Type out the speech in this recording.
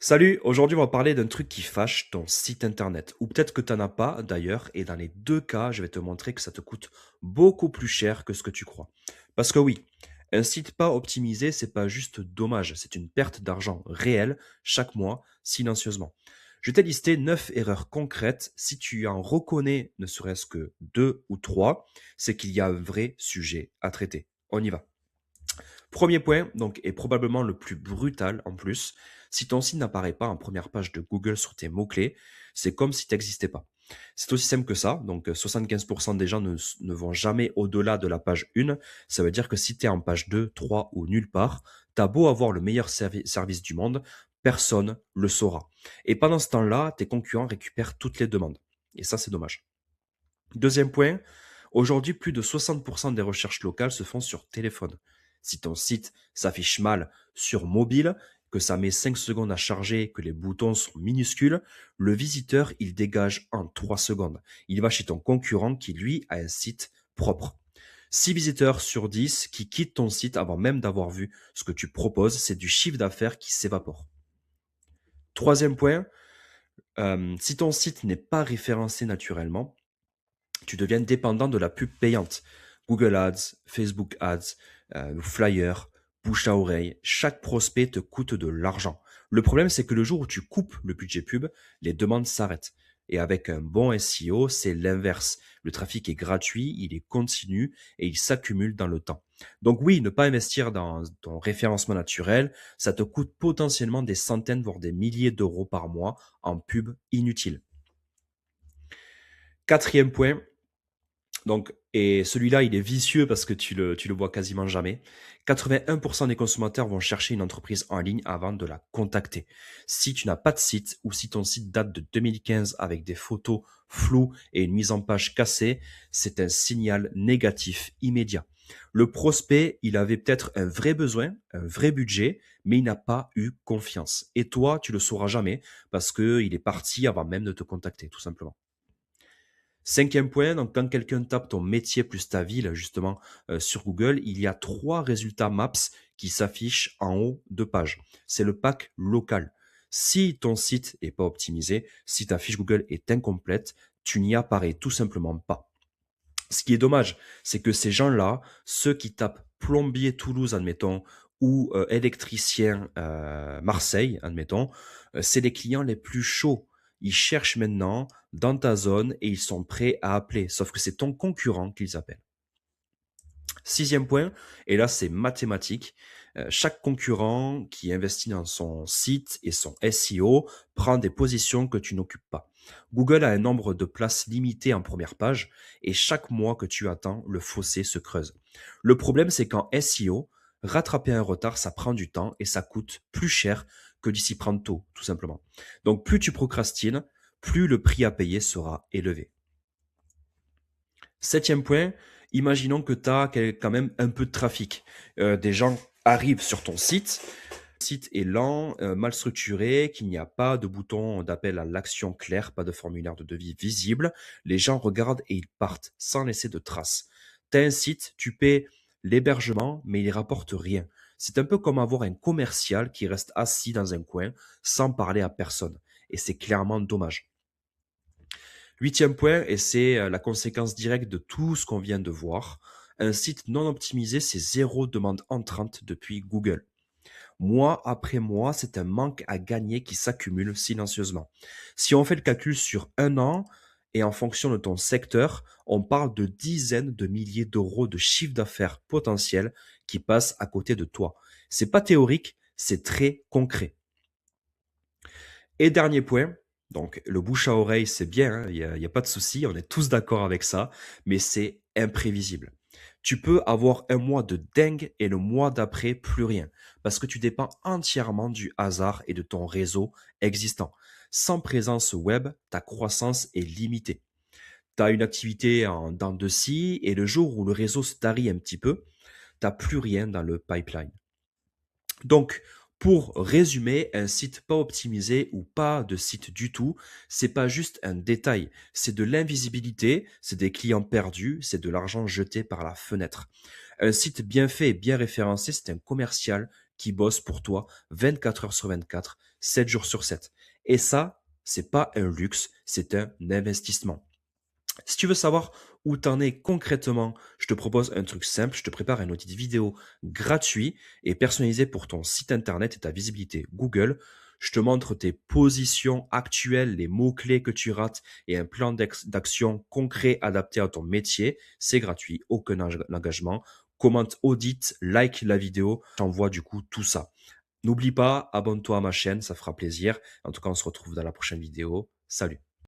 Salut, aujourd'hui on va parler d'un truc qui fâche ton site internet. Ou peut-être que tu n'en as pas d'ailleurs, et dans les deux cas, je vais te montrer que ça te coûte beaucoup plus cher que ce que tu crois. Parce que oui, un site pas optimisé, c'est pas juste dommage, c'est une perte d'argent réelle chaque mois, silencieusement. Je t'ai listé 9 erreurs concrètes. Si tu en reconnais ne serait-ce que 2 ou 3, c'est qu'il y a un vrai sujet à traiter. On y va. Premier point, donc, est probablement le plus brutal en plus. Si ton site n'apparaît pas en première page de Google sur tes mots-clés, c'est comme si tu n'existais pas. C'est aussi simple que ça. Donc, 75% des gens ne vont jamais au-delà de la page 1. Ça veut dire que si tu es en page 2, 3 ou nulle part, tu as beau avoir le meilleur service du monde, personne le saura. Et pendant ce temps-là, tes concurrents récupèrent toutes les demandes. Et ça, c'est dommage. Deuxième point, aujourd'hui, plus de 60% des recherches locales se font sur téléphone. Si ton site s'affiche mal sur mobile, que ça met 5 secondes à charger, que les boutons sont minuscules, le visiteur, il dégage en 3 secondes. Il va chez ton concurrent qui, lui, a un site propre. 6 visiteurs sur 10 qui quittent ton site avant même d'avoir vu ce que tu proposes, c'est du chiffre d'affaires qui s'évapore. Troisième point, si ton site n'est pas référencé naturellement, tu deviens dépendant de la pub payante. Google Ads, Facebook Ads, Flyer, bouche à oreille, chaque prospect te coûte de l'argent. Le problème, c'est que le jour où tu coupes le budget pub, les demandes s'arrêtent. Et avec un bon SEO, c'est l'inverse. Le trafic est gratuit, il est continu et il s'accumule dans le temps. Donc oui, ne pas investir dans ton référencement naturel, ça te coûte potentiellement des centaines, voire des milliers d'euros par mois en pub inutile. Quatrième point, donc, et celui-là, il est vicieux parce que tu le vois quasiment jamais. 81% des consommateurs vont chercher une entreprise en ligne avant de la contacter. Si tu n'as pas de site ou si ton site date de 2015 avec des photos floues et une mise en page cassée, c'est un signal négatif immédiat. Le prospect, il avait peut-être un vrai besoin, un vrai budget, mais il n'a pas eu confiance. Et toi, tu le sauras jamais parce qu'il est parti avant même de te contacter, tout simplement. Cinquième point, donc quand quelqu'un tape ton métier plus ta ville, justement, sur Google, il y a trois résultats Maps qui s'affichent en haut de page. C'est le pack local. Si ton site est pas optimisé, si ta fiche Google est incomplète, tu n'y apparais tout simplement pas. Ce qui est dommage, c'est que ces gens-là, ceux qui tapent plombier Toulouse, admettons, ou électricien Marseille, admettons, c'est les clients les plus chauds. Ils cherchent maintenant dans ta zone et ils sont prêts à appeler. Sauf que c'est ton concurrent qu'ils appellent. Sixième point, et là c'est mathématique, chaque concurrent qui investit dans son site et son SEO prend des positions que tu n'occupes pas. Google a un nombre de places limité en première page et chaque mois que tu attends, le fossé se creuse. Le problème c'est qu'en SEO, rattraper un retard, ça prend du temps et ça coûte plus cher que d'y s'y prendre tôt, tout simplement. Donc plus tu procrastines, plus le prix à payer sera élevé. Septième point, imaginons que tu as quand même un peu de trafic. Des gens arrivent sur ton site. Le site est lent, mal structuré, qu'il n'y a pas de bouton d'appel à l'action clair, pas de formulaire de devis visible. Les gens regardent et ils partent sans laisser de traces. Tu as un site, tu paies l'hébergement, mais il ne rapporte rien. C'est un peu comme avoir un commercial qui reste assis dans un coin sans parler à personne. Et c'est clairement dommage. Huitième point, et c'est la conséquence directe de tout ce qu'on vient de voir, un site non optimisé, c'est zéro demande entrante depuis Google. Mois après mois, c'est un manque à gagner qui s'accumule silencieusement. Si on fait le calcul sur un an et en fonction de ton secteur, on parle de dizaines de milliers d'euros de chiffre d'affaires potentiel qui passent à côté de toi. C'est pas théorique, c'est très concret. Et dernier point, donc le bouche à oreille, c'est bien, hein, il y a pas de souci, on est tous d'accord avec ça, mais c'est imprévisible. Tu peux avoir un mois de dingue et le mois d'après, plus rien, parce que tu dépends entièrement du hasard et de ton réseau existant. Sans présence web, ta croissance est limitée. Tu as une activité en dents de scie et le jour où le réseau se tarit un petit peu, tu n'as plus rien dans le pipeline. Donc, pour résumer, un site pas optimisé ou pas de site du tout, c'est pas juste un détail, c'est de l'invisibilité, c'est des clients perdus, c'est de l'argent jeté par la fenêtre. Un site bien fait et bien référencé, c'est un commercial qui bosse pour toi 24 heures sur 24, 7 jours sur 7. Et ça, c'est pas un luxe, c'est un investissement. Si tu veux savoir où t'en es concrètement, je te propose un truc simple, je te prépare un audit vidéo gratuit et personnalisé pour ton site internet et ta visibilité Google. Je te montre tes positions actuelles, les mots-clés que tu rates et un plan d'action concret adapté à ton métier. C'est gratuit, aucun engagement. Commente, audite, like la vidéo. J'envoie du coup tout ça. N'oublie pas, abonne-toi à ma chaîne, ça fera plaisir. En tout cas, on se retrouve dans la prochaine vidéo. Salut!